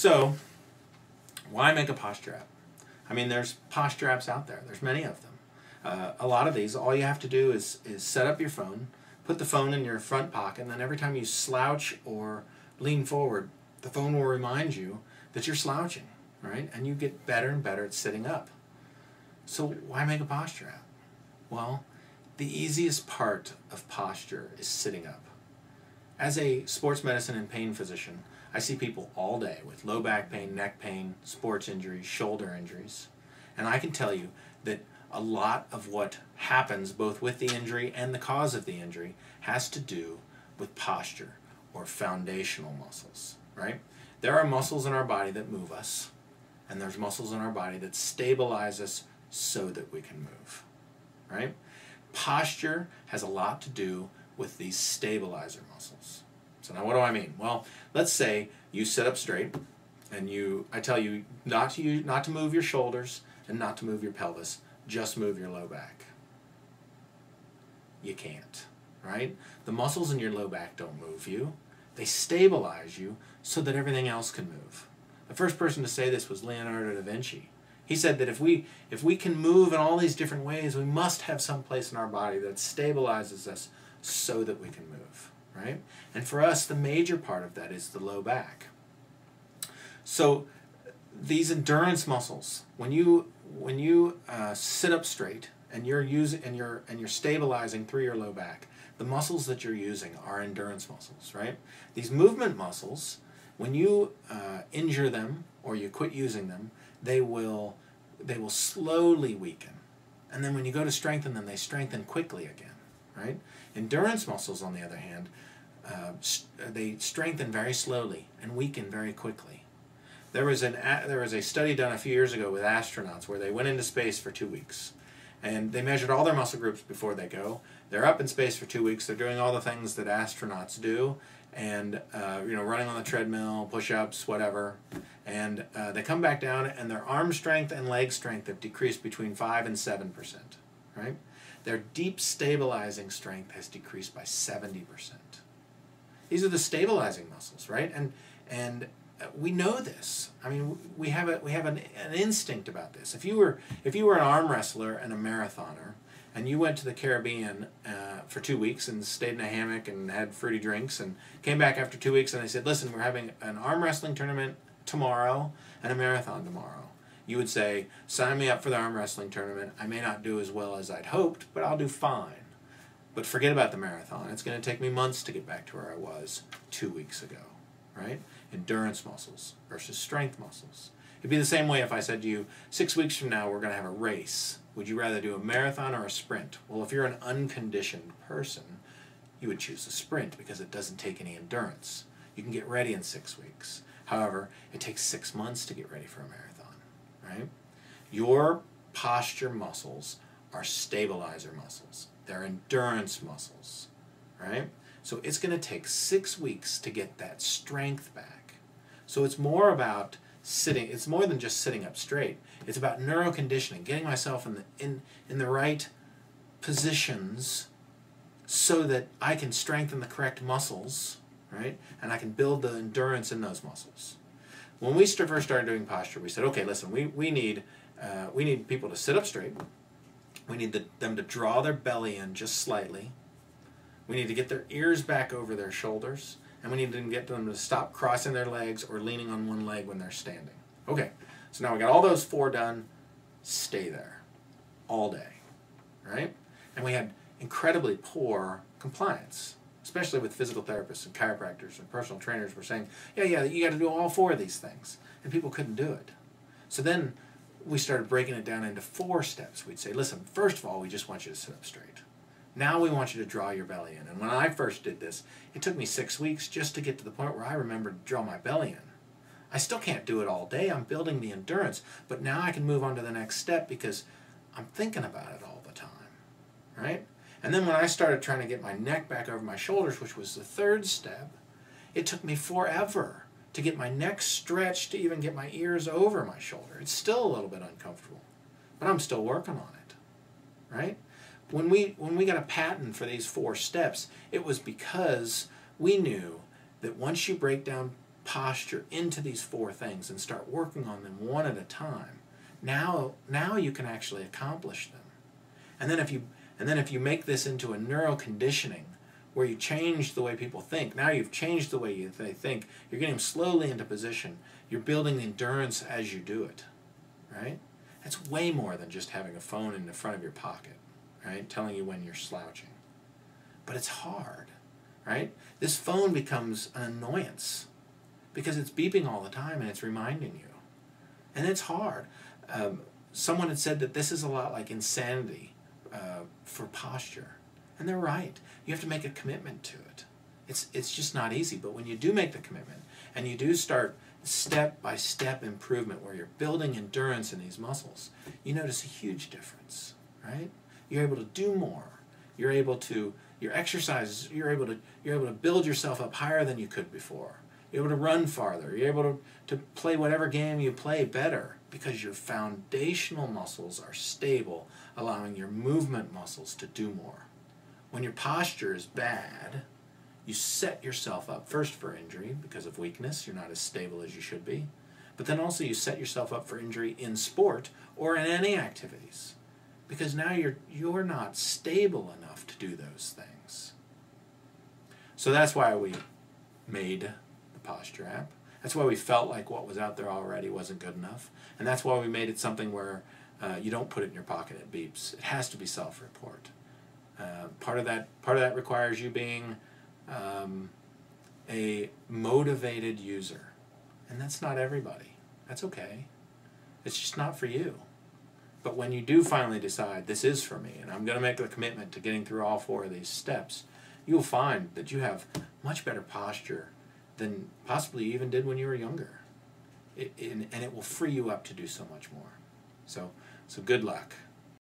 So, why make a posture app? I mean, there's posture apps out there. There's many of them. A lot of these, all you have to do is set up your phone, put the phone in your front pocket, and then every time you slouch or lean forward, the phone will remind you that you're slouching, right? And you get better and better at sitting up. So why make a posture app? Well, the easiest part of posture is sitting up. As a sports medicine and pain physician, I see people all day with low back pain, neck pain, sports injuries, shoulder injuries. And I can tell you that a lot of what happens both with the injury and the cause of the injury has to do with posture or foundational muscles, right? There are muscles in our body that move us, and there's muscles in our body that stabilize us so that we can move, right? Posture has a lot to do with these stabilizer muscles. So now what do I mean? Well, let's say you sit up straight and I tell you not to move your shoulders and not to move your pelvis, just move your low back. You can't, right? The muscles in your low back don't move you. They stabilize you so that everything else can move. The first person to say this was Leonardo da Vinci. He said that if we can move in all these different ways, we must have some place in our body that stabilizes us so that we can move, right? And for us, the major part of that is the low back. So these endurance muscles, when you sit up straight and you're stabilizing through your low back, the muscles that you're using are endurance muscles, right? These movement muscles, when you injure them or you quit using them, they will slowly weaken. And then when you go to strengthen them, they strengthen quickly again, right? Endurance muscles, on the other hand, they strengthen very slowly and weaken very quickly. There was a study done a few years ago with astronauts where they went into space for 2 weeks. And they measured all their muscle groups before they go. They're up in space for 2 weeks. They're doing all the things that astronauts do, and running on the treadmill, push-ups, whatever. And they come back down, and their arm strength and leg strength have decreased between 5 and 7%. Right? Their deep stabilizing strength has decreased by 70%. These are the stabilizing muscles, right? And we know this. I mean, we have an instinct about this. If you were an arm wrestler and a marathoner, and you went to the Caribbean for 2 weeks and stayed in a hammock and had fruity drinks and came back after 2 weeks and they said, listen, we're having an arm wrestling tournament tomorrow and a marathon tomorrow, you would say, sign me up for the arm wrestling tournament. I may not do as well as I'd hoped, but I'll do fine. But forget about the marathon. It's going to take me months to get back to where I was 2 weeks ago, right? Endurance muscles versus strength muscles. It'd be the same way if I said to you, 6 weeks from now we're going to have a race. Would you rather do a marathon or a sprint? Well, if you're an unconditioned person, you would choose a sprint because it doesn't take any endurance. You can get ready in 6 weeks. However, it takes 6 months to get ready for a marathon, right? Your posture muscles are stabilizer muscles. They're endurance muscles, right? So it's going to take 6 weeks to get that strength back. So it's more about sitting. It's more than just sitting up straight. It's about neuroconditioning, getting myself in the right positions so that I can strengthen the correct muscles, right? And I can build the endurance in those muscles. When we first started doing posture, we said, okay, listen, we need people to sit up straight. We need them to draw their belly in just slightly. We need to get their ears back over their shoulders, and we need to get them to stop crossing their legs or leaning on one leg when they're standing. Okay, so now we got all those 4 done. Stay there all day, right? And we had incredibly poor compliance, especially with physical therapists and chiropractors and personal trainers were saying, yeah, you got to do all 4 of these things, and people couldn't do it. So then we started breaking it down into 4 steps. We'd say, listen, first of all, we just want you to sit up straight. Now we want you to draw your belly in. And when I first did this, it took me 6 weeks just to get to the point where I remembered to draw my belly in. I still can't do it all day. I'm building the endurance. But now I can move on to the next step because I'm thinking about it all the time, right? And then when I started trying to get my neck back over my shoulders, which was the 3rd step, it took me forever to get my neck stretched to even get my ears over my shoulder. It's still a little bit uncomfortable, but I'm still working on it, right? When we got a patent for these 4 steps, it was because we knew that once you break down posture into these 4 things and start working on them one at a time, now you can actually accomplish them. And then if you make this into a neural conditioning where you change the way people think, now you've changed the way they think, you're getting them slowly into position, you're building endurance as you do it, right? That's way more than just having a phone in the front of your pocket, right, telling you when you're slouching. But it's hard, right? This phone becomes an annoyance because it's beeping all the time and it's reminding you. And it's hard. Someone had said that this is a lot like insanity for posture. And they're right. You have to make a commitment to it. It's just not easy. But when you do make the commitment and you do start step-by-step improvement where you're building endurance in these muscles, you notice a huge difference, right? You're able to do more. You're able to, your exercises, you're able to build yourself up higher than you could before. You're able to run farther. You're able to play whatever game you play better because your foundational muscles are stable, allowing your movement muscles to do more. When your posture is bad, you set yourself up first for injury because of weakness. You're not as stable as you should be. But then also you set yourself up for injury in sport or in any activities because now you're not stable enough to do those things. So that's why we made the Posture app. That's why we felt like what was out there already wasn't good enough. And that's why we made it something where you don't put it in your pocket, it beeps. It has to be self-report. Part of that requires you being a motivated user. And that's not everybody. That's okay. It's just not for you. But when you do finally decide, this is for me, and I'm going to make a commitment to getting through all 4 of these steps, you'll find that you have much better posture than possibly you even did when you were younger. And it will free you up to do so much more. So good luck.